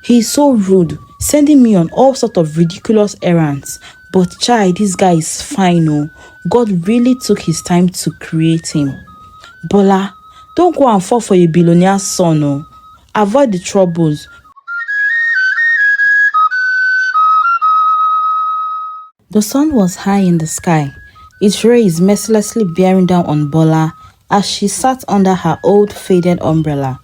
He is so rude, sending me on all sorts of ridiculous errands. But chai, this guy is fine, oh. God really took his time to create him. Bola, don't go and fall for a billionaire's son, oh. Avoid the troubles. The sun was high in the sky, its rays mercilessly bearing down on Bola as she sat under her old faded umbrella.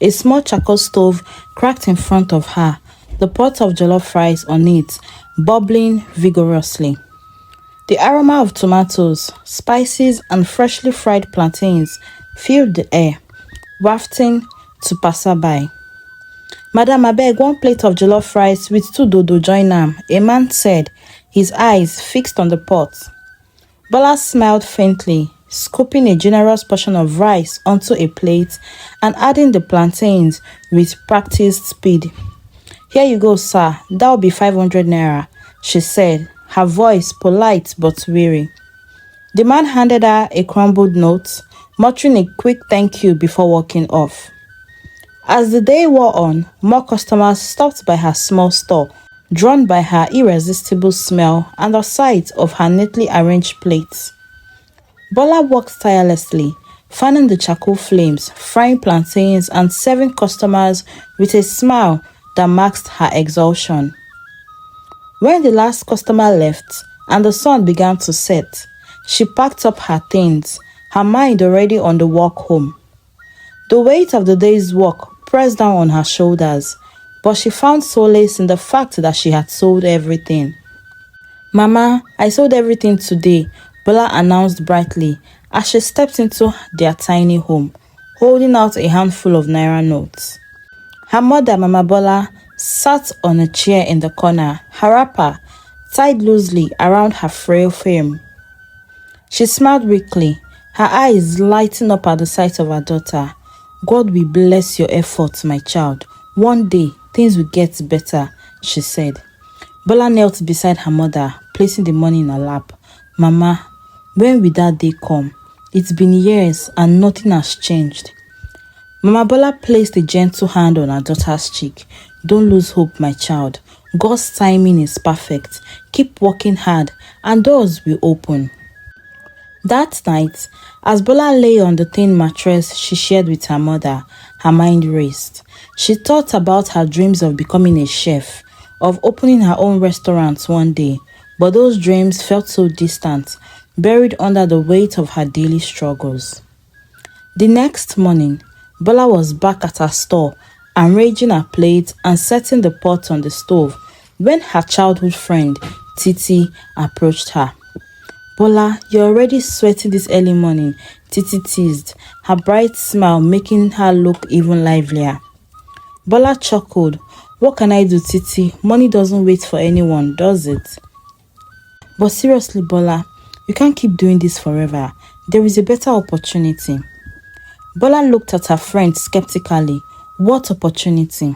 A small charcoal stove cracked in front of her, the pot of jollof rice on it bubbling vigorously. The aroma of tomatoes, spices, and freshly fried plantains filled the air, wafting to passerby. Madam, I beg 1 plate of jollof rice with 2 dodo join am, a man said, his eyes fixed on the pot. Bola smiled faintly, scooping a generous portion of rice onto a plate and adding the plantains with practiced speed. Here you go, sir. That'll be 500 naira, she said, her voice polite but weary. The man handed her a crumbled note, muttering a quick thank you before walking off. As the day wore on, more customers stopped by her small store, drawn by her irresistible smell and the sight of her neatly arranged plates. Bola worked tirelessly, fanning the charcoal flames, frying plantains, and serving customers with a smile that masked her exhaustion. When the last customer left and the sun began to set, she packed up her things, her mind already on the walk home. The weight of the day's work pressed down on her shoulders, but she found solace in the fact that she had sold everything. Mama, I sold everything today, Bola announced brightly as she stepped into their tiny home, holding out a handful of naira notes. Her mother, Mama Bola, sat on a chair in the corner, her wrapper tied loosely around her frail frame. She smiled weakly, her eyes lighting up at the sight of her daughter. God will bless your efforts, my child. One day, things will get better, she said. Bola knelt beside her mother, placing the money in her lap. Mama, when will that day come? It's been years and nothing has changed. Mama Bola placed a gentle hand on her daughter's cheek. Don't lose hope, my child. God's timing is perfect. Keep working hard and doors will open. That night, as Bola lay on the thin mattress she shared with her mother, her mind raced. She thought about her dreams of becoming a chef, of opening her own restaurant one day, but those dreams felt so distant, buried under the weight of her daily struggles. The next morning, Bola was back at her store, arranging her plate and setting the pot on the stove when her childhood friend, Titi, approached her. Bola, you're already sweating this early morning, Titi teased, her bright smile making her look even livelier. Bola chuckled. What can I do, Titi? Money doesn't wait for anyone, does it? But seriously, Bola, you can't keep doing this forever. There is a better opportunity. Bola looked at her friend skeptically. What opportunity?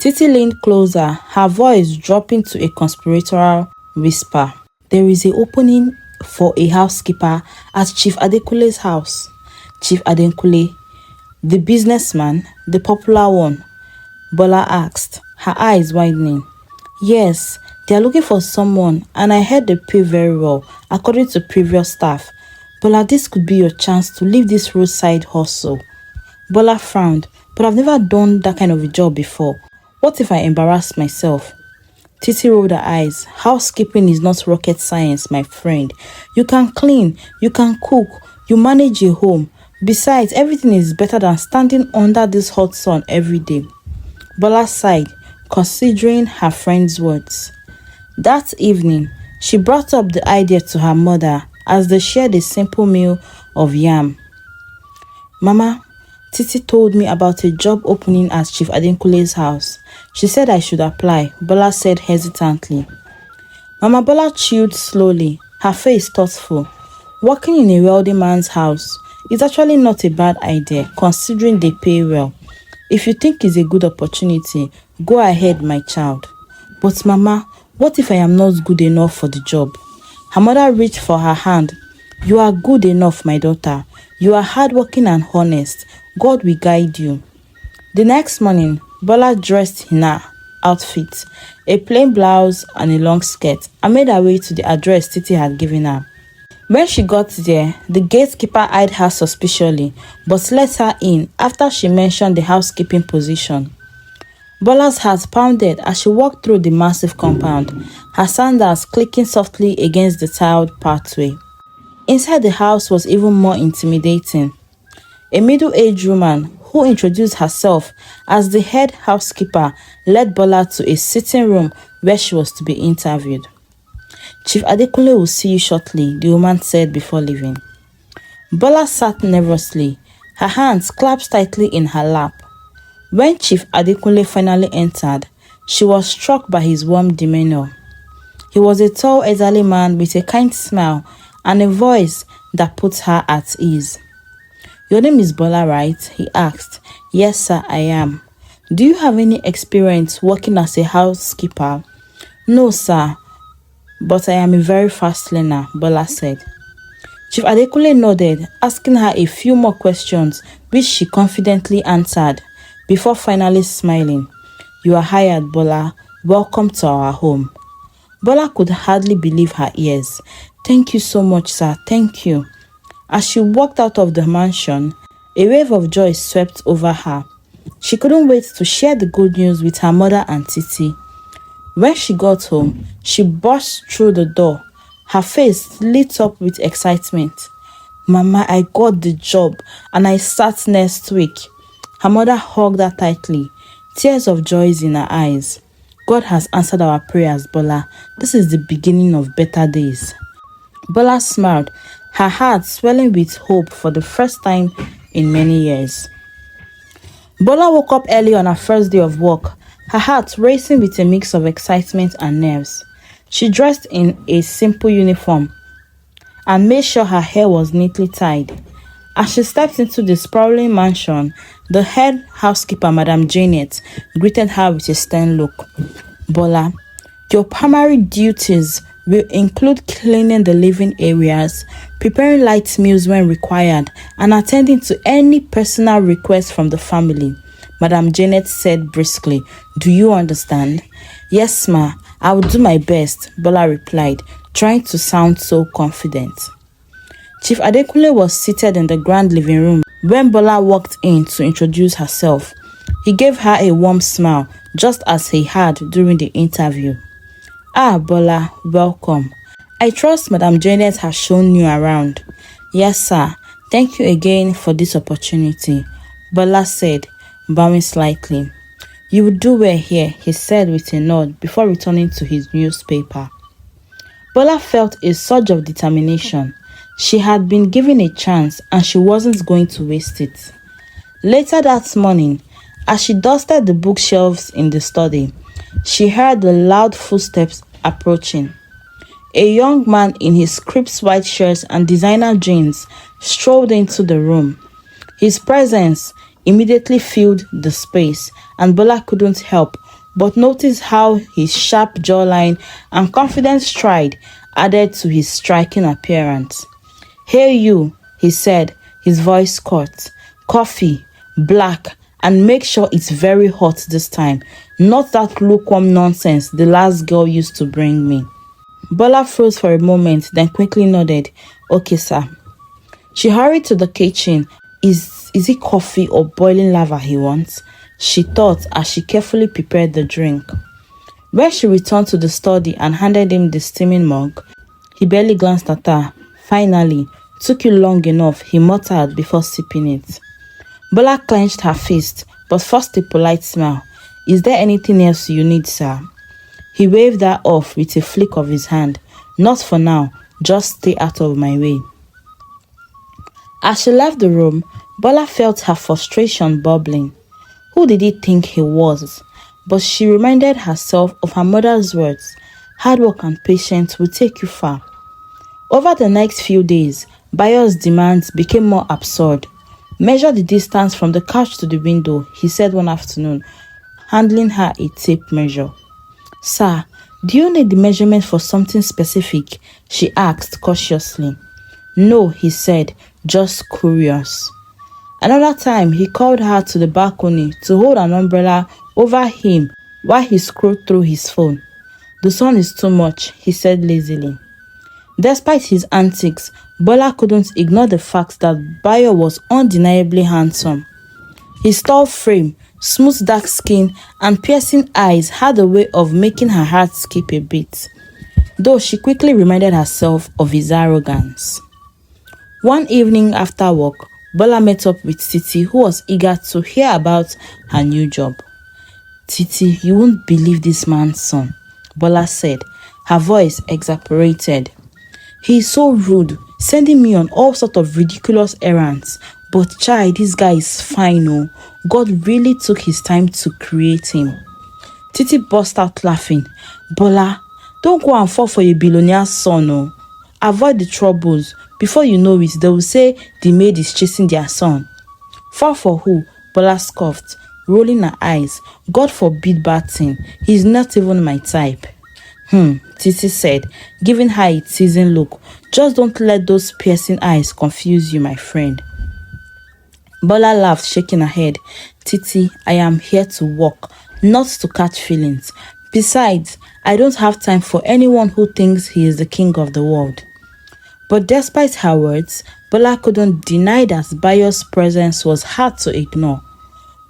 Titi leaned closer, her voice dropping to a conspiratorial whisper. There is an opening for a housekeeper at Chief Adekunle's house. Chief Adekunle, the businessman, the popular one? Bola asked, her eyes widening. Yes, they are looking for someone and I heard they pay very well, according to previous staff. Bola, this could be your chance to leave this roadside hustle. Bola frowned, but I've never done that kind of a job before. What if I embarrass myself? Titi rolled her eyes. Housekeeping is not rocket science, my friend. You can clean, you can cook, you manage a home. Besides, everything is better than standing under this hot sun every day. Bola sighed, considering her friend's words. That evening, she brought up the idea to her mother as they shared a simple meal of yam. Mama, Titi told me about a job opening at Chief Adenkule's house. She said I should apply, Bola said hesitantly. Mama Bola chewed slowly, her face thoughtful. Working in a wealthy man's house is actually not a bad idea, considering they pay well. If you think it's a good opportunity, go ahead, my child. But Mama, what if I am not good enough for the job? Her mother reached for her hand. You are good enough, my daughter. You are hardworking and honest. God will guide you. The next morning, Bola dressed in her outfit, a plain blouse and a long skirt, and made her way to the address Titi had given her. When she got there, the gatekeeper eyed her suspiciously, but let her in after she mentioned the housekeeping position. Bola's heart pounded as she walked through the massive compound, her sandals clicking softly against the tiled pathway. Inside the house was even more intimidating. A middle-aged woman who introduced herself as the head housekeeper led Bola to a sitting room where she was to be interviewed. "Chief Adekunle will see you shortly," the woman said before leaving. Bola sat nervously, her hands clasped tightly in her lap. When Chief Adekunle finally entered, she was struck by his warm demeanor. He was a tall, elderly man with a kind smile and a voice that put her at ease. "Your name is Bola, right?" he asked. "Yes, sir, I am." "Do you have any experience working as a housekeeper?" "No, sir, but I am a very fast learner," Bola said. Chief Adekunle nodded, asking her a few more questions, which she confidently answered, before finally smiling. "You are hired, Bola. Welcome to our home." Bola could hardly believe her ears. "Thank you so much, sir. Thank you." As she walked out of the mansion, a wave of joy swept over her. She couldn't wait to share the good news with her mother and Titi. When she got home, she burst through the door, her face lit up with excitement. "Mama, I got the job and I start next week." Her mother hugged her tightly, tears of joy in her eyes. "God has answered our prayers, Bola. This is the beginning of better days." Bola smiled, her heart swelling with hope for the first time in many years. Bola woke up early on her first day of work, her heart racing with a mix of excitement and nerves. She dressed in a simple uniform and made sure her hair was neatly tied. As she stepped into the sprawling mansion, the head housekeeper, Madam Janet, greeted her with a stern look. "Bola, your primary duties will include cleaning the living areas, preparing light meals when required, and attending to any personal requests from the family," Madam Janet said briskly. "Do you understand?" "Yes, ma. I will do my best," Bola replied, trying to sound so confident. Chief Adekunle was seated in the grand living room when Bola walked in to introduce herself. He gave her a warm smile, just as he had during the interview. "Ah, Bola, welcome. I trust Madam Janet has shown you around." "Yes, sir. Thank you again for this opportunity," Bola said, bowing slightly. "You will do well here," he said with a nod before returning to his newspaper. Bola felt a surge of determination. She had been given a chance and she wasn't going to waste it. Later that morning, as she dusted the bookshelves in the study, she heard the loud footsteps approaching. A young man in his crisp white shirt and designer jeans strolled into the room. His presence immediately filled the space, and Bola couldn't help but notice how his sharp jawline and confident stride added to his striking appearance. "Hey you," he said, his voice caught. "Coffee, black, and make sure it's very hot this time. Not that lukewarm nonsense the last girl used to bring me." Bola froze for a moment, then quickly nodded. "Okay, sir." She hurried to the kitchen. Is it coffee or boiling lava he wants?" she thought as she carefully prepared the drink. When she returned to the study and handed him the steaming mug, he barely glanced at her. "Finally, took you long enough," he muttered before sipping it. Bola clenched her fist, but forced a polite smile. "Is there anything else you need, sir?" He waved her off with a flick of his hand. "Not for now, just stay out of my way." As she left the room, Bola felt her frustration bubbling. Who did he think he was? But she reminded herself of her mother's words. Hard work and patience will take you far. Over the next few days, buyers' demands became more absurd. "Measure the distance from the couch to the window," he said one afternoon, handing her a tape measure. "Sir, do you need the measurement for something specific?" she asked cautiously. "No," he said, "just curious." Another time, he called her to the balcony to hold an umbrella over him while he scrolled through his phone. "The sun is too much," he said lazily. Despite his antics, Bola couldn't ignore the fact that Bayo was undeniably handsome. His tall frame, smooth dark skin, and piercing eyes had a way of making her heart skip a beat, though she quickly reminded herself of his arrogance. One evening after work, Bola met up with Titi, who was eager to hear about her new job. "Titi, you won't believe this man's son," Bola said, her voice exasperated. "He is so rude, sending me on all sorts of ridiculous errands. But child, this guy is fine, oh. God really took his time to create him." Titi burst out laughing. "Bola, don't go and fall for a billionaire's son, oh. Avoid the troubles. Before you know it, they will say the maid is chasing their son." "Fall for who?" Bola scoffed, rolling her eyes. "God forbid bad thing. He's not even my type." Titi said, giving her a teasing look. "Just don't let those piercing eyes confuse you, my friend." Bola laughed, shaking her head. "Titi, I am here to work, not to catch feelings. Besides, I don't have time for anyone who thinks he is the king of the world." But despite her words, Bola couldn't deny that Bayo's presence was hard to ignore.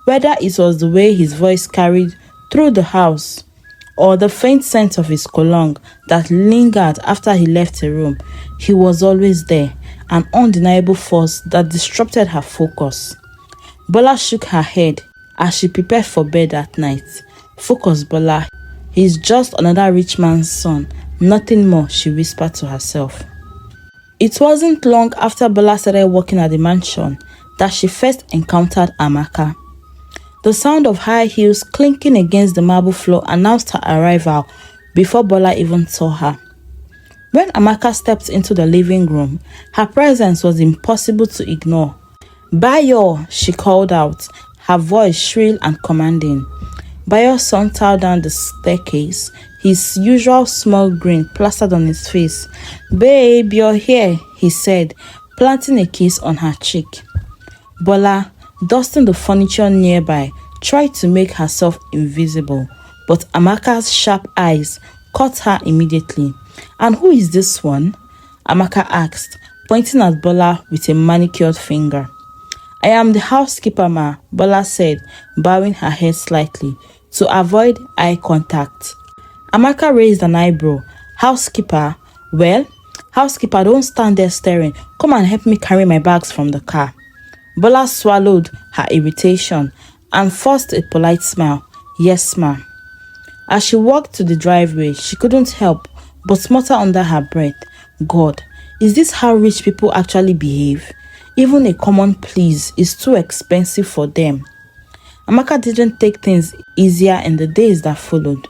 Whether it was the way his voice carried through the house, or the faint scent of his cologne that lingered after he left the room, he was always there, an undeniable force that disrupted her focus. Bola shook her head as she prepared for bed that night. "Focus, Bola. He's just another rich man's son, nothing more," she whispered to herself. It wasn't long after Bola started working at the mansion that she first encountered Amaka. The sound of high heels clinking against the marble floor announced her arrival before Bola even saw her. When Amaka stepped into the living room, her presence was impossible to ignore. "Bayo," she called out, her voice shrill and commanding. Bayo sauntered down the staircase, his usual small grin plastered on his face. "Babe, you're here," he said, planting a kiss on her cheek. Bola, dusting the furniture nearby, tried to make herself invisible, but Amaka's sharp eyes caught her immediately. "And who is this one?" Amaka asked, pointing at Bola with a manicured finger. "I am the housekeeper, ma," Bola said, bowing her head slightly to avoid eye contact. Amaka raised an eyebrow. "Housekeeper? Well, housekeeper, don't stand there staring. Come and help me carry my bags from the car." Bola swallowed her irritation and forced a polite smile. "Yes, ma'am." As she walked to the driveway, she couldn't help but mutter under her breath, "God, is this how rich people actually behave? Even a common please is too expensive for them." Amaka didn't take things easier in the days that followed.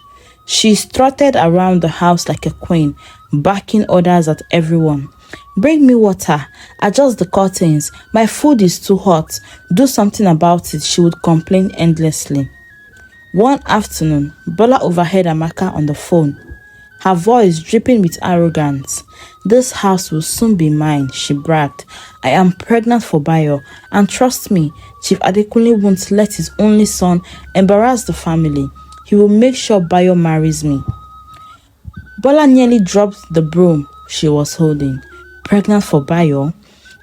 She strutted around the house like a queen, barking orders at everyone. "Bring me water, adjust the curtains, my food is too hot, do something about it," she would complain endlessly. One afternoon, Bola overheard Amaka on the phone, her voice dripping with arrogance. "This house will soon be mine," she bragged. "I am pregnant for Bayo, and trust me, Chief Adekunle won't let his only son embarrass the family. He will make sure Bayo marries me." Bola nearly dropped the broom she was holding. "Pregnant for Bayo?"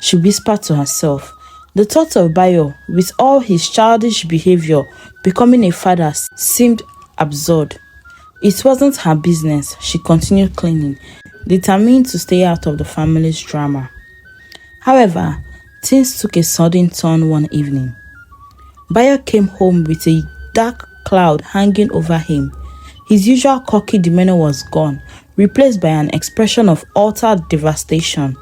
she whispered to herself. The thought of Bayo, with all his childish behavior, becoming a father seemed absurd. It wasn't her business, she continued cleaning, determined to stay out of the family's drama. However, things took a sudden turn one evening. Bayo came home with a dark cloud hanging over him. His usual cocky demeanor was gone, replaced by an expression of utter devastation.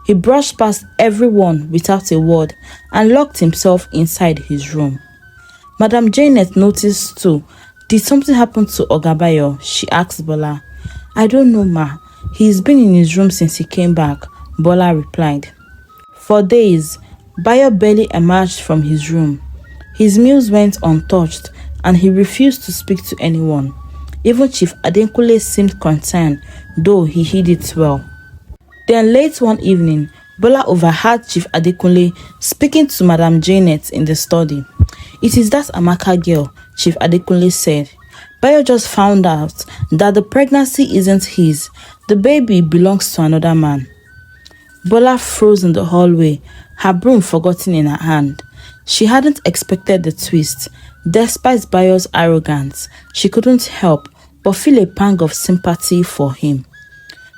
He brushed past everyone without a word and locked himself inside his room. Madam Janet noticed too. "Did something happen to Oga Bayo?" she asked Bola. "I don't know, ma. He's been in his room since he came back," Bola replied. For days, Bayo barely emerged from his room. His meals went untouched and he refused to speak to anyone. Even Chief Adekunle seemed concerned, though he hid it well. Then late one evening, Bola overheard Chief Adekunle speaking to Madam Janet in the study. "It is that Amaka girl," Chief Adekunle said. Bayo just found out that the pregnancy isn't his. The baby belongs to another man. Bola froze in the hallway, her broom forgotten in her hand. She hadn't expected the twist. Despite Bayo's arrogance, she couldn't help but feel a pang of sympathy for him.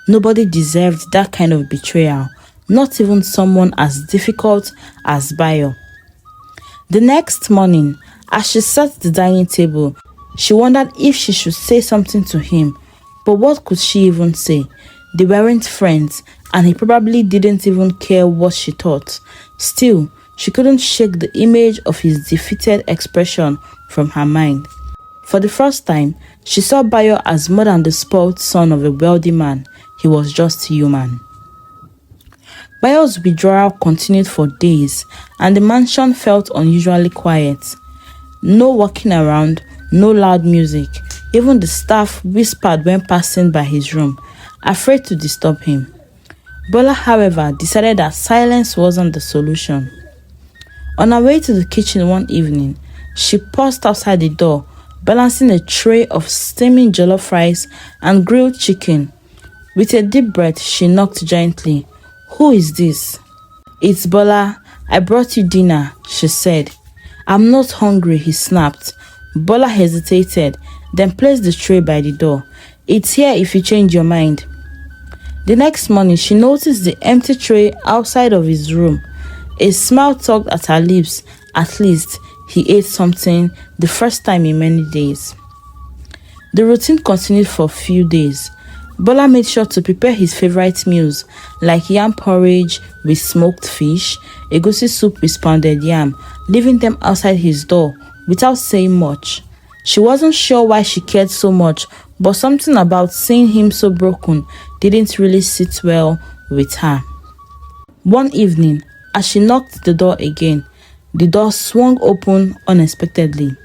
Nobody deserved that kind of betrayal, not even someone as difficult as Bayo. The next morning, as she sat at the dining table, she wondered if she should say something to him. But what could she even say? They weren't friends, and he probably didn't even care what she thought. Still, she couldn't shake the image of his defeated expression from her mind. For the first time, she saw Bayo as more than the spoiled son of a wealthy man. He was just human. Bayo's withdrawal continued for days, and the mansion felt unusually quiet. No walking around, no loud music. Even the staff whispered when passing by his room, afraid to disturb him. Bola, however, decided that silence wasn't the solution. On her way to the kitchen one evening, she paused outside the door, balancing a tray of steaming jollof rice and grilled chicken. With a deep breath, she knocked gently. "Who is this?" "It's Bola. I brought you dinner," she said. "I'm not hungry," he snapped. Bola hesitated, then placed the tray by the door. "It's here if you change your mind." The next morning, she noticed the empty tray outside of his room. A smile tugged at her lips. At least, he ate something, the first time in many days. The routine continued for a few days. Bola made sure to prepare his favorite meals, like yam porridge with smoked fish, egusi soup with pounded yam, leaving them outside his door without saying much. She wasn't sure why she cared so much, but something about seeing him so broken didn't really sit well with her. One evening, as she knocked the door again, the door swung open unexpectedly.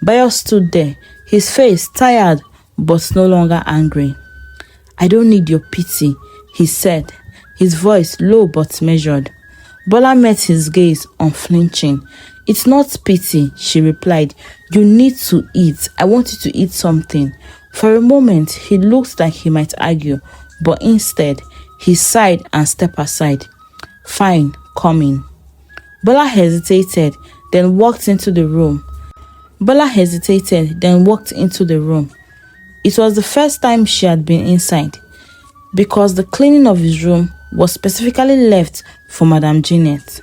Bayo stood there, his face tired but no longer angry. "I don't need your pity," he said, his voice low but measured. Bola met his gaze, unflinching. "It's not pity," she replied. "You need to eat. I want you to eat something." For a moment, he looked like he might argue, but instead, he sighed and stepped aside. "Fine, come in." Bola hesitated, then walked into the room. It was the first time she had been inside, because the cleaning of his room was specifically left for Madame Jeanette.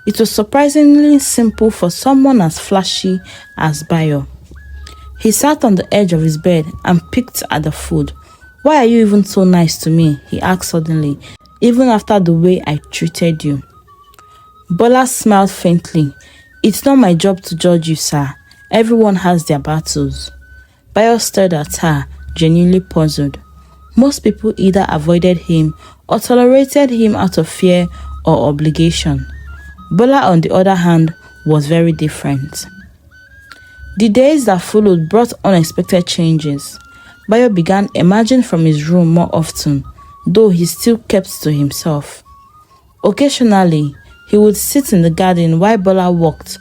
It was surprisingly simple for someone as flashy as Bayo. He sat on the edge of his bed and picked at the food. "Why are you even so nice to me?" he asked suddenly, "even after the way I treated you." Bola smiled faintly. "It's not my job to judge you, sir. Everyone has their battles." Bayo stared at her, genuinely puzzled. Most people either avoided him or tolerated him out of fear or obligation. Bola, on the other hand, was very different. The days that followed brought unexpected changes. Bayo began emerging from his room more often, though he still kept to himself. Occasionally, he would sit in the garden while Bola walked,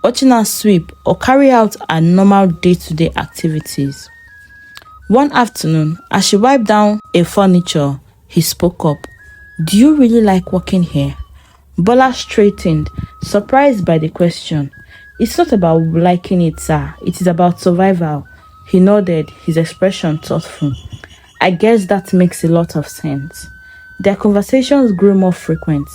watching her sweep or carry out her normal day-to-day activities. One afternoon, as she wiped down a furniture, he spoke up. "Do you really like working here?" Bola straightened, surprised by the question. "It's not about liking it, sir. It is about survival." He nodded, his expression thoughtful. "I guess that makes a lot of sense." Their conversations grew more frequent.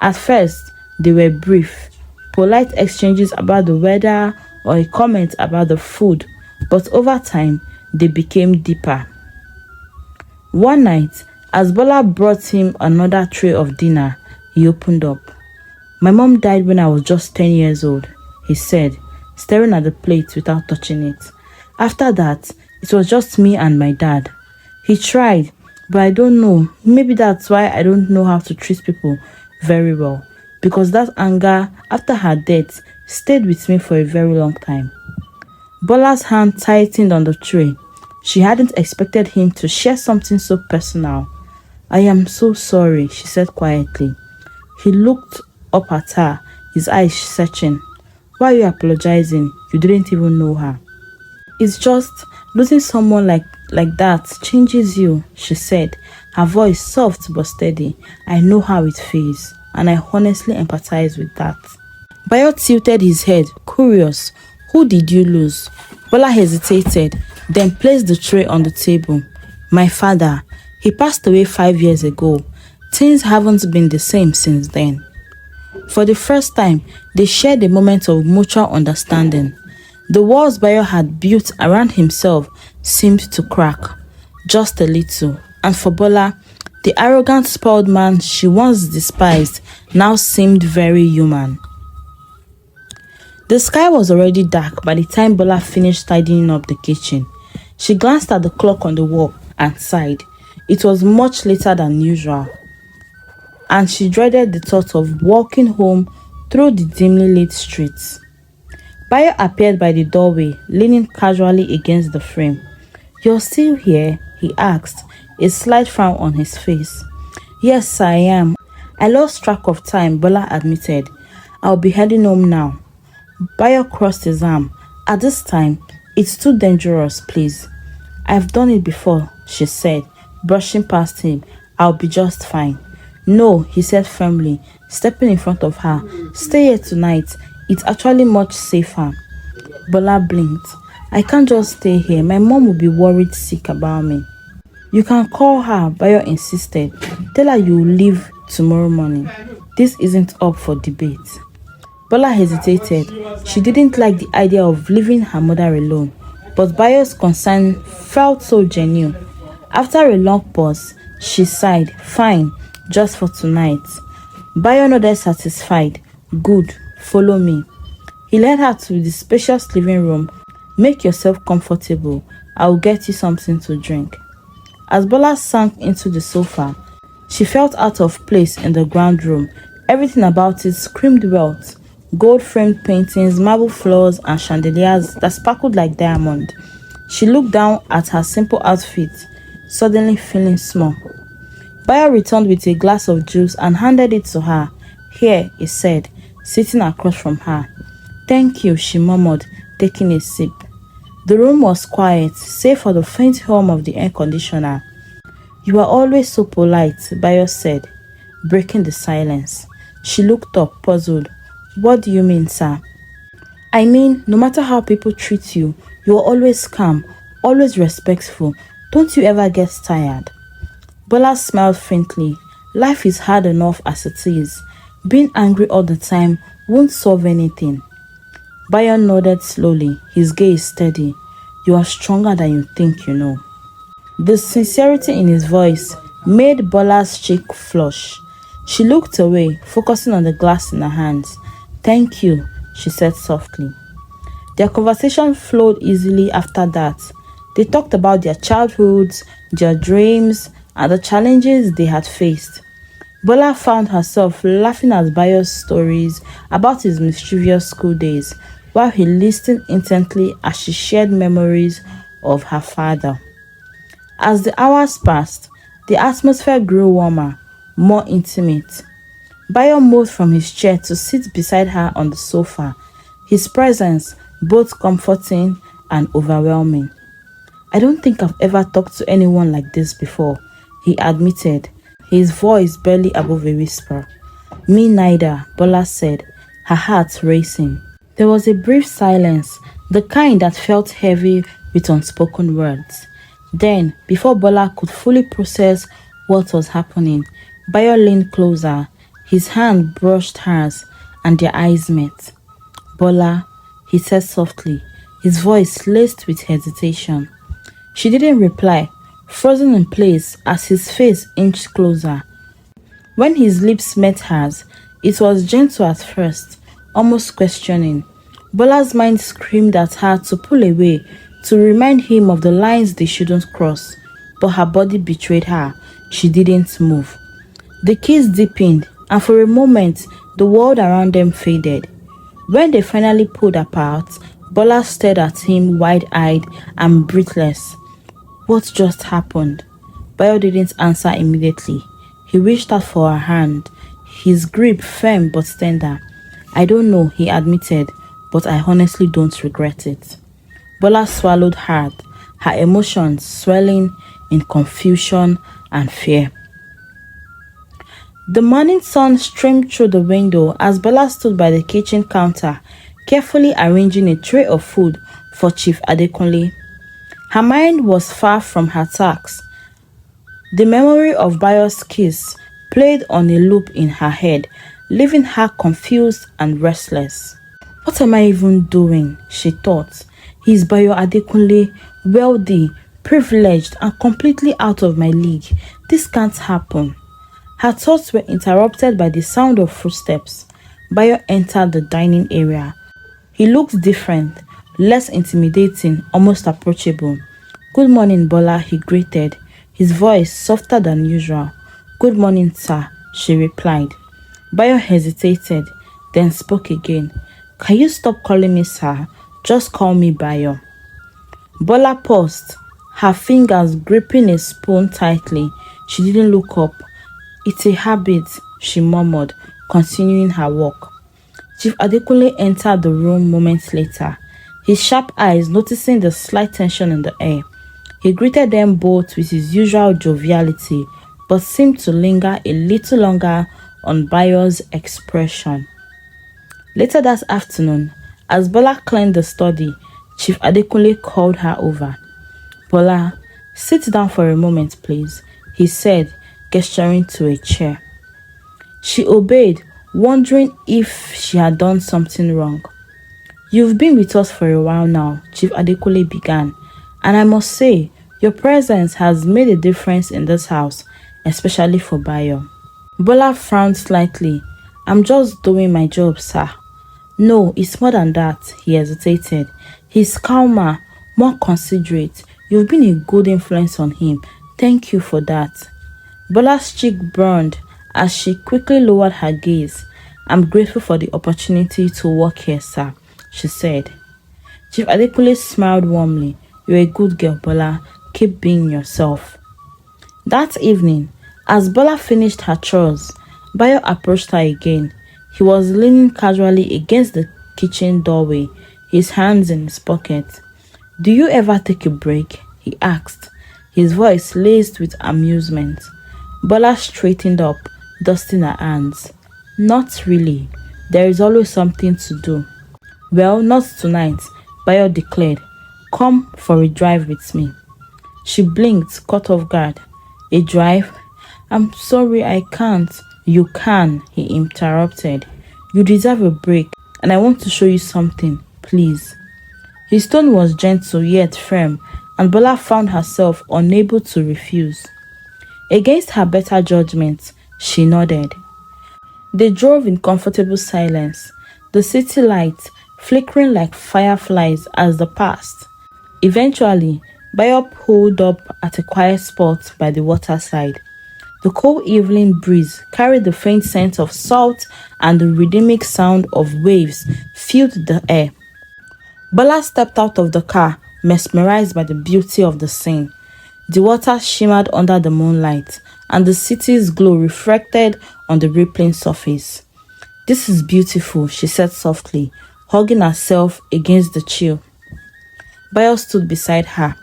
At first, they were brief, polite exchanges about the weather or a comment about the food, but over time, they became deeper. One night, as Bola brought him another tray of dinner, he opened up. "My mom died when I was just 10 years old," he said, staring at the plate without touching it. "After that, it was just me and my dad. He tried, but I don't know, maybe that's why I don't know how to treat people very well, because that anger after her death stayed with me for a very long time." Bola's hand tightened on the tray. She hadn't expected him to share something so personal. "I am so sorry," she said quietly. He looked up at her, his eyes searching. "Why are you apologizing? You didn't even know her." It's just losing someone like that changes you, she said, her voice soft but steady. I know how it feels, and I honestly empathize with that. Bayo tilted his head, curious. Who did you lose? Bola hesitated, then placed the tray on the table. My father. He passed away 5 years ago. Things haven't been the same since then. For the first time, they shared a moment of mutual understanding. The walls Bayo had built around himself seemed to crack, just a little. And for Bola, the arrogant, spoiled man she once despised now seemed very human. The sky was already dark by the time Bola finished tidying up the kitchen. She glanced at the clock on the wall and sighed. It was much later than usual, and she dreaded the thought of walking home through the dimly lit streets. Bayo appeared by the doorway, leaning casually against the frame. You're still here? He asked, a slight frown on his face. Yes, I am. I lost track of time, Bola admitted. I'll be heading home now. Bayo crossed his arm. At this time, it's too dangerous, please. I've done it before, she said, brushing past him. I'll be just fine. No, he said firmly, stepping in front of her. Stay here tonight. It's actually much safer. Bola blinked. I can't just stay here. My mom will be worried sick about me. You can call her, Bayo insisted. Tell her you'll leave tomorrow morning. This isn't up for debate. Bola hesitated. She didn't like the idea of leaving her mother alone, but Bayo's concern felt so genuine. After a long pause, she sighed. Fine, just for tonight. Bayo nodded satisfied. Good, follow me. He led her to the spacious living room. Make yourself comfortable. I'll get you something to drink. As Bola sank into the sofa, she felt out of place in the grand room. Everything about it screamed wealth. Gold-framed paintings, marble floors, and chandeliers that sparkled like diamond. She looked down at her simple outfit, suddenly feeling small. Bayo returned with a glass of juice and handed it to her. Here, he said, sitting across from her. Thank you, she murmured, taking a sip. The room was quiet, save for the faint hum of the air conditioner. You are always so polite, Bayo said, breaking the silence. She looked up, puzzled. What do you mean, sir? I mean, no matter how people treat you, you are always calm, always respectful. Don't you ever get tired? Bola smiled faintly. Life is hard enough as it is. Being angry all the time won't solve anything. Bayo nodded slowly, his gaze steady. You are stronger than you think you know. The sincerity in his voice made Bola's cheek flush. She looked away, focusing on the glass in her hands. Thank you, she said softly. Their conversation flowed easily after that. They talked about their childhoods, their dreams, and the challenges they had faced. Bola found herself laughing at Bayo's stories about his mischievous school days, while he listened intently as she shared memories of her father. As the hours passed, the atmosphere grew warmer, more intimate. Bayo moved from his chair to sit beside her on the sofa, his presence both comforting and overwhelming. I don't think I've ever talked to anyone like this before, he admitted, his voice barely above a whisper. Me neither, Bola said, her heart racing. There was a brief silence, the kind that felt heavy with unspoken words. Then, before Bola could fully process what was happening, Bayo leaned closer. His hand brushed hers, and their eyes met. Bola, he said softly, his voice laced with hesitation. She didn't reply, frozen in place as his face inched closer. When his lips met hers, it was gentle at first, almost questioning. Bola's mind screamed at her to pull away, to remind him of the lines they shouldn't cross, but her body betrayed her. She didn't move. The kiss deepened, and for a moment, the world around them faded. When they finally pulled apart, Bola stared at him wide-eyed and breathless. What just happened? Bayo didn't answer immediately. He reached out for her hand, his grip firm but tender. I don't know, he admitted, but I honestly don't regret it. Bola swallowed hard, her emotions swelling in confusion and fear. The morning sun streamed through the window as Bola stood by the kitchen counter, carefully arranging a tray of food for Chief Adekunle. Her mind was far from her tasks. The memory of Bayo's kiss played on a loop in her head, leaving her confused and restless. What am I even doing? She thought. He's Bayo Adekunle, wealthy, privileged, and completely out of my league. This can't happen. Her thoughts were interrupted by the sound of footsteps. Bayo entered the dining area. He looked different, less intimidating, almost approachable. "Good morning, Bola," he greeted, his voice softer than usual. "Good morning, sir," she replied. Bayo hesitated, then spoke again. "Can you stop calling me sir? Just call me Bayo." Bola paused, her fingers gripping a spoon tightly. She didn't look up. "It's a habit," she murmured, continuing her walk. Chief Adekunle entered the room moments later, his sharp eyes noticing the slight tension in the air. He greeted them both with his usual joviality, but seemed to linger a little longer on Bayo's expression. Later that afternoon, as Bola cleaned the study, Chief Adekunle called her over. "Bola, sit down for a moment, please," he said, gesturing to a chair. She obeyed, wondering if she had done something wrong. "You've been with us for a while now," Chief Adekunle began, "and I must say, your presence has made a difference in this house, especially for Bayo." Bola frowned slightly. "I'm just doing my job, sir." "No, it's more than that," he hesitated. "He's calmer, more considerate. You've been a good influence on him. Thank you for that." Bola's cheek burned as she quickly lowered her gaze. "I'm grateful for the opportunity to work here, sir," she said. Chief Adekunle smiled warmly. "You're a good girl, Bola. Keep being yourself." That evening, as Bola finished her chores, Bayo approached her again. He was leaning casually against the kitchen doorway, his hands in his pocket. "Do you ever take a break?" he asked, his voice laced with amusement. Bola straightened up, dusting her hands. "Not really. There is always something to do." "Well, not tonight," Bayo declared. "Come for a drive with me." She blinked, caught off guard. "A drive? I'm sorry, I can't." "You can," he interrupted. "You deserve a break, and I want to show you something, please." His tone was gentle yet firm, and Bola found herself unable to refuse. Against her better judgment, she nodded. They drove in comfortable silence, the city lights flickering like fireflies as they passed. Eventually, Bayo pulled up at a quiet spot by the waterside. The cool evening breeze carried the faint scent of salt, and the rhythmic sound of waves filled the air. Bola stepped out of the car, mesmerized by the beauty of the scene. The water shimmered under the moonlight, and the city's glow reflected on the rippling surface. "This is beautiful," she said softly, hugging herself against the chill. Bayo stood beside her.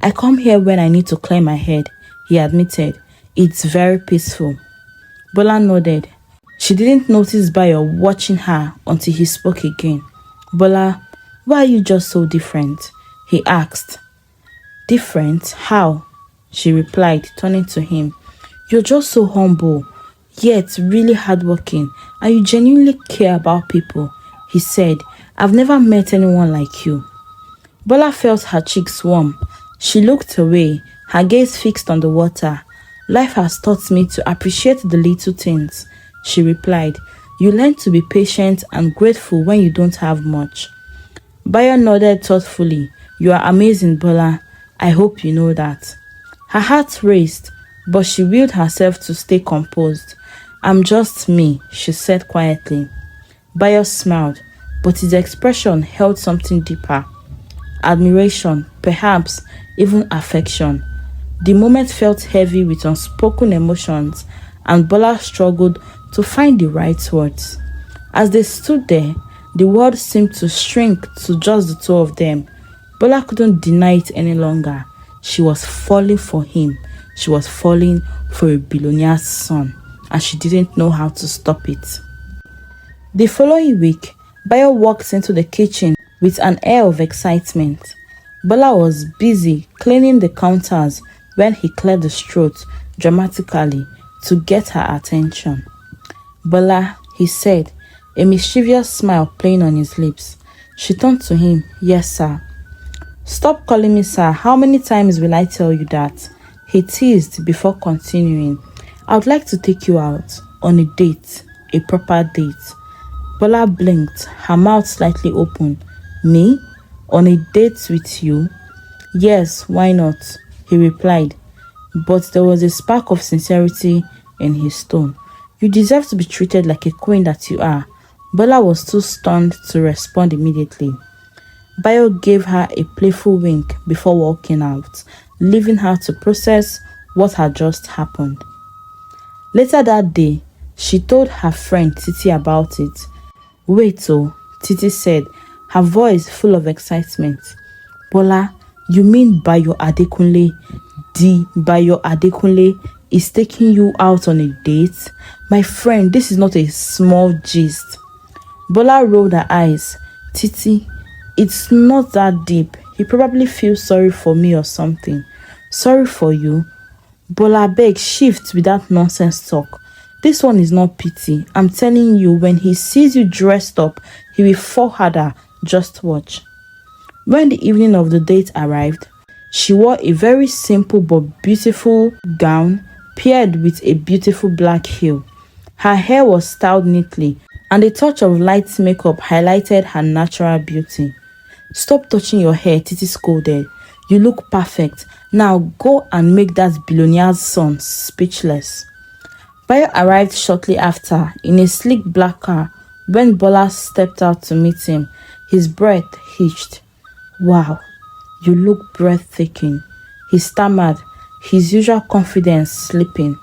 "I come here when I need to clear my head," he admitted. "It's very peaceful." Bola nodded. She didn't notice Bayo watching her until he spoke again. "Bola, why are you just so different?" he asked. "Different? How?" she replied, turning to him. "You're just so humble, yet really hardworking, and you genuinely care about people," he said. "I've never met anyone like you." Bola felt her cheeks warm. She looked away, her gaze fixed on the water. "Life has taught me to appreciate the little things," she replied. "You learn to be patient and grateful when you don't have much." Bayo nodded thoughtfully. "You are amazing, Bola. I hope you know that." Her heart raced, but she willed herself to stay composed. "I'm just me," she said quietly. Bayo smiled, but his expression held something deeper. Admiration, perhaps even affection. The moment felt heavy with unspoken emotions, and Bola struggled to find the right words. As they stood there, the world seemed to shrink to just the two of them. Bola couldn't deny it any longer. She was falling for him. She was falling for a billionaire's son, and she didn't know how to stop it. The following week, Bayo walked into the kitchen with an air of excitement. Bola was busy cleaning the counters when he cleared his throat dramatically to get her attention. "Bola," he said, a mischievous smile playing on his lips. She turned to him. "Yes, sir." "Stop calling me sir. How many times will I tell you that?" he teased before continuing. "I would like to take you out on a date, a proper date." Bola blinked, her mouth slightly open. "Me? On a date with you?" "Yes, why not?" he replied, but there was a spark of sincerity in his tone. "You deserve to be treated like a queen that you are." Bola was too stunned to respond immediately. Bayo gave her a playful wink before walking out, leaving her to process what had just happened. Later that day, she told her friend Titi about it. "Wait, oh," Titi said, her voice full of excitement. "Bola, you mean Bayo Adekunle? The Bayo Adekunle is taking you out on a date? My friend, this is not a small gist." Bola rolled her eyes. "Titi, it's not that deep. He probably feels sorry for me or something." "Sorry for you?" "Bola, beg, shift with that nonsense talk. This one is not pity. I'm telling you, when he sees you dressed up, he will fall harder. Just watch." When the evening of the date arrived, she wore a very simple but beautiful gown paired with a beautiful black heel. Her hair was styled neatly, and a touch of light makeup highlighted her natural beauty. "Stop touching your hair," Titi scolded. "You look perfect. Now go and make that billionaire's son speechless." Bayo arrived shortly after in a sleek black car. When Bola stepped out to meet him, his breath hitched. "Wow, you look breathtaking," he stammered, his usual confidence slipping.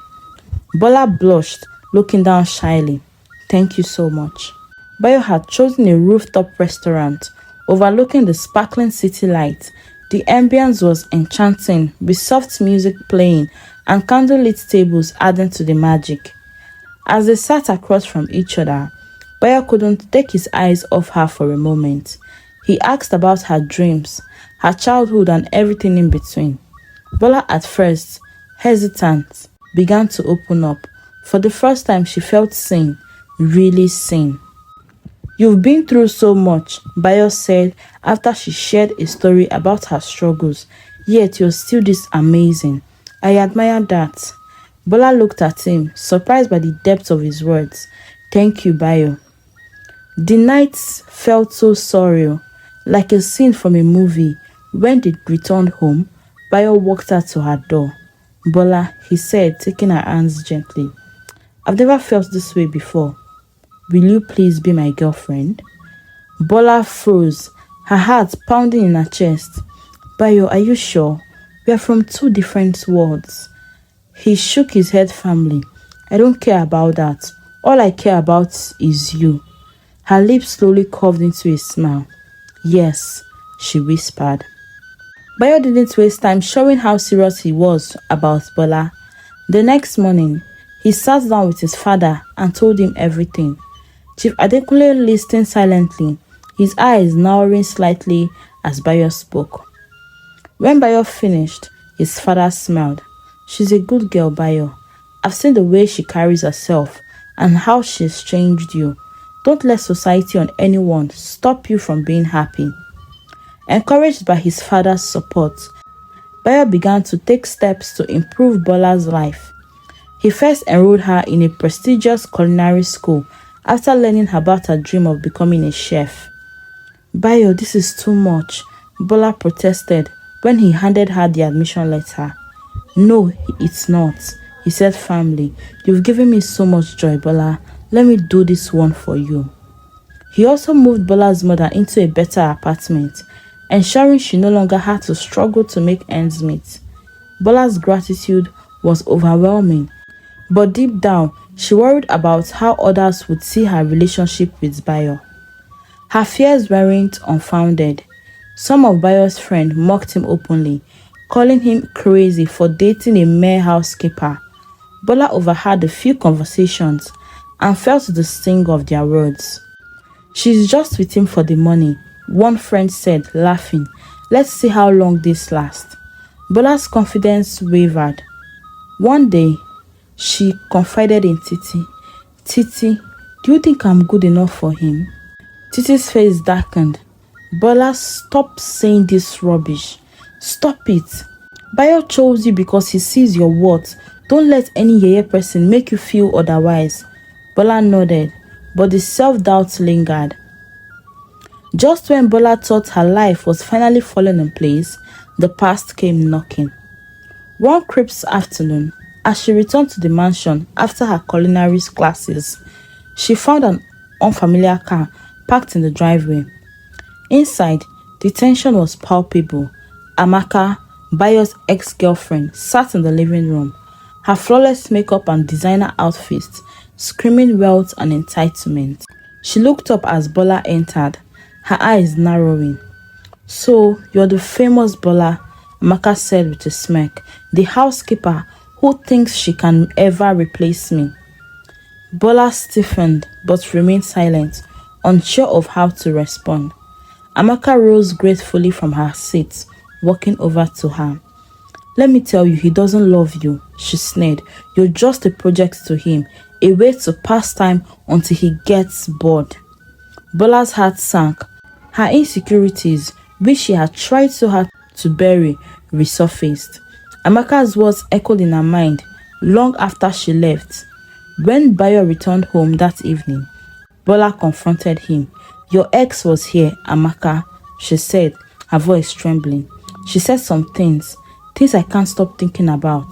Bola blushed, looking down shyly. "Thank you so much." Bayo had chosen a rooftop restaurant overlooking the sparkling city lights. The ambience was enchanting, with soft music playing and candlelit tables adding to the magic. As they sat across from each other, Bayo couldn't take his eyes off her for a moment. He asked about her dreams, her childhood and everything in between. Bola, at first hesitant, began to open up. For the first time she felt seen, really seen. "You've been through so much," Bayo said after she shared a story about her struggles, "yet you're still this amazing. I admire that." Bola looked at him, surprised by the depth of his words. "Thank you, Bayo." The nights felt so surreal, like a scene from a movie. When they returned home, Bayo walked her to her door. "Bola," he said, taking her hands gently, "I've never felt this way before. Will you please be my girlfriend?" Bola froze, her heart pounding in her chest. "Bayo, are you sure? We are from two different worlds." He shook his head firmly. "I don't care about that. All I care about is you." Her lips slowly curved into a smile. "Yes," she whispered. Bayo didn't waste time showing how serious he was about Bola. The next morning, he sat down with his father and told him everything. Chief Adekunle listened silently, his eyes narrowing slightly as Bayo spoke. When Bayo finished, his father smiled. "She's a good girl, Bayo. I've seen the way she carries herself and how she's changed you. Don't let society or anyone stop you from being happy." Encouraged by his father's support, Bayo began to take steps to improve Bola's life. He first enrolled her in a prestigious culinary school after learning about her dream of becoming a chef. "Bayo, this is too much," Bola protested when he handed her the admission letter. "No, it's not," he said firmly. "You've given me so much joy, Bola. Let me do this one for you." He also moved Bola's mother into a better apartment, ensuring she no longer had to struggle to make ends meet. Bola's gratitude was overwhelming, but deep down, she worried about how others would see her relationship with Bayo. Her fears weren't unfounded. Some of Bayo's friends mocked him openly, calling him crazy for dating a mere housekeeper. Bola overheard a few conversations and felt the sting of their words. "She's just with him for the money," one friend said, laughing. "Let's see how long this lasts." Bola's confidence wavered. One day, she confided in Titi. "Titi, do you think I'm good enough for him?" Titi's face darkened. "Bola, stop saying this rubbish. Stop it. Bayo chose you because he sees your worth. Don't let any yeye person make you feel otherwise." Bola nodded, but the self-doubt lingered. Just when Bola thought her life was finally falling in place, the past came knocking. One crisp afternoon, as she returned to the mansion after her culinary classes, she found an unfamiliar car parked in the driveway. Inside, the tension was palpable. Amaka, Bayo's ex-girlfriend, sat in the living room, her flawless makeup and designer outfits screaming wealth and entitlement. She looked up as Bola entered, her eyes narrowing. "So, you're the famous Bola," Amaka said with a smirk, "the housekeeper who thinks she can ever replace me." Bola stiffened but remained silent, unsure of how to respond. Amaka rose gratefully from her seat, walking over to her. "Let me tell you, he doesn't love you," she sneered. "You're just a project to him, a way to pass time until he gets bored." Bola's heart sank. Her insecurities, which she had tried so hard to bury, resurfaced. Amaka's words echoed in her mind long after she left. When Bayo returned home that evening, Bola confronted him. "Your ex was here, Amaka," she said, her voice trembling. "She said some things I can't stop thinking about."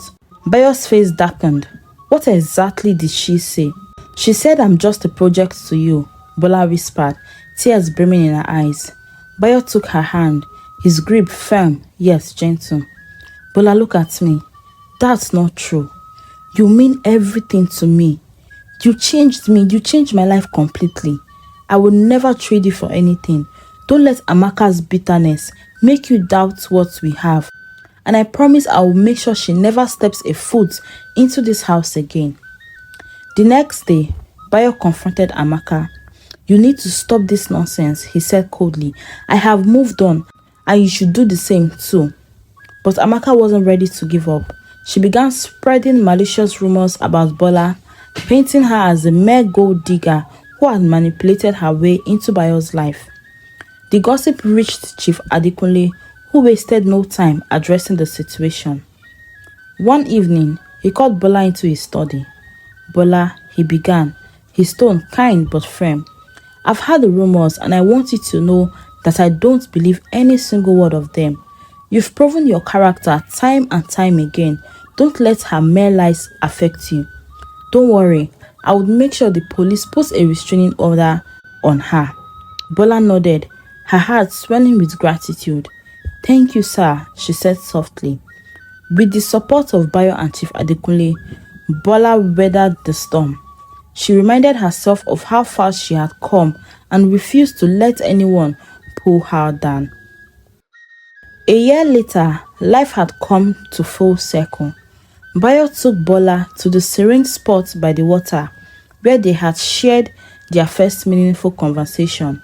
Bayo's face darkened. "What exactly did she say?" "She said I'm just a project to you," Bola whispered, tears brimming in her eyes. Bayo took her hand, his grip firm yet gentle. "Bola, look at me. That's not true. You mean everything to me. You changed me. You changed my life completely. I will never trade you for anything. Don't let Amaka's bitterness make you doubt what we have. And I promise I will make sure she never steps a foot into this house again." The next day, Bayo confronted Amaka. "You need to stop this nonsense," he said coldly. "I have moved on, and you should do the same too." But Amaka wasn't ready to give up. She began spreading malicious rumors about Bola, painting her as a mere gold digger who had manipulated her way into Bayo's life. The gossip reached Chief Adekunle, who wasted no time addressing the situation. One evening, he called Bola into his study. "Bola," he began, his tone kind but firm, "I've heard the rumors and I want you to know that I don't believe any single word of them. You've proven your character time and time again. Don't let her mere lies affect you. Don't worry, I would make sure the police puts a restraining order on her." Bola nodded, her heart swelling with gratitude. "Thank you, sir," she said softly. With the support of Bayo and Chief Adekunle, Bola weathered the storm. She reminded herself of how far she had come and refused to let anyone pull her down. A year later, life had come to full circle. Bayo took Bola to the serene spot by the water where they had shared their first meaningful conversation.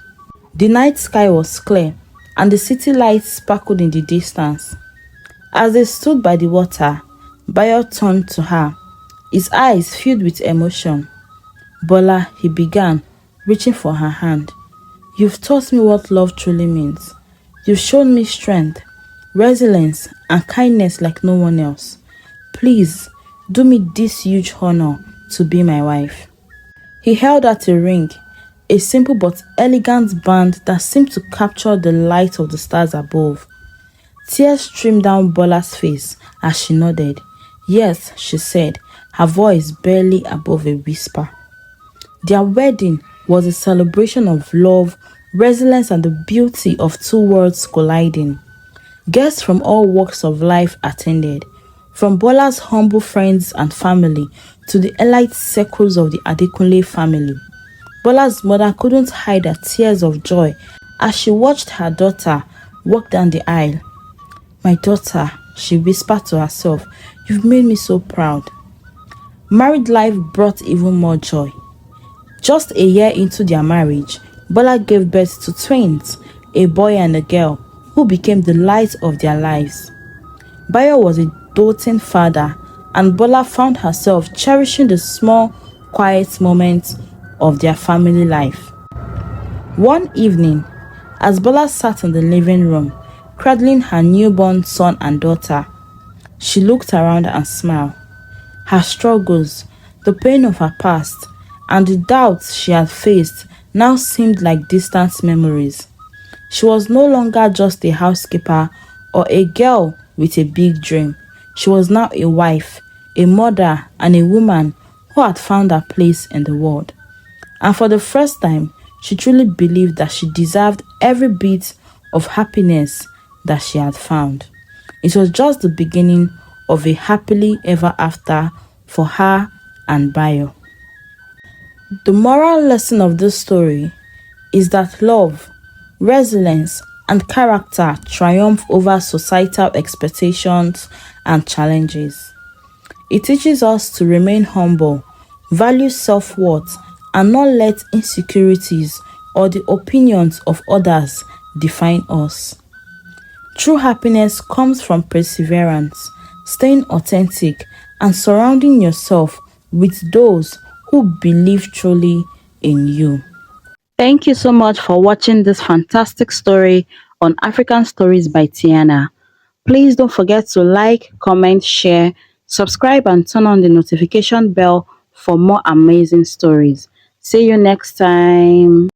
The night sky was clear and the city lights sparkled in the distance. As they stood by the water, Bayo turned to her, his eyes filled with emotion. "Bola," he began, reaching for her hand. "You've taught me what love truly means. You've shown me strength, resilience, and kindness like no one else. Please, do me this huge honor to be my wife." He held out a ring, a simple but elegant band that seemed to capture the light of the stars above. Tears streamed down Bola's face as she nodded. "Yes," she said, her voice barely above a whisper. Their wedding was a celebration of love, resilience, and the beauty of two worlds colliding. Guests from all walks of life attended, from Bola's humble friends and family to the elite circles of the Adekunle family. Bola's mother couldn't hide her tears of joy as she watched her daughter walked down the aisle. "My daughter," she whispered to herself, "you've made me so proud." Married life brought even more joy. Just a year into their marriage, Bola gave birth to twins, a boy and a girl, who became the light of their lives. Bayo was a doting father, and Bola found herself cherishing the small, quiet moments of their family life. One evening, as Bola sat in the living room, cradling her newborn son and daughter, she looked around and smiled. Her struggles, the pain of her past, and the doubts she had faced now seemed like distant memories. She was no longer just a housekeeper or a girl with a big dream. She was now a wife, a mother, and a woman who had found her place in the world. And for the first time, she truly believed that she deserved every bit of happiness that she had found. It was just the beginning of a happily ever after for her and Bayo. The moral lesson of this story is that love, resilience, and character triumph over societal expectations and challenges. It teaches us to remain humble, value self-worth, and not let insecurities or the opinions of others define us. True happiness comes from perseverance, staying authentic, and surrounding yourself with those who believe truly in you. Thank you so much for watching this fantastic story on African Stories by Tiana. Please don't forget to like, comment, share, subscribe, and turn on the notification bell for more amazing stories. See you next time.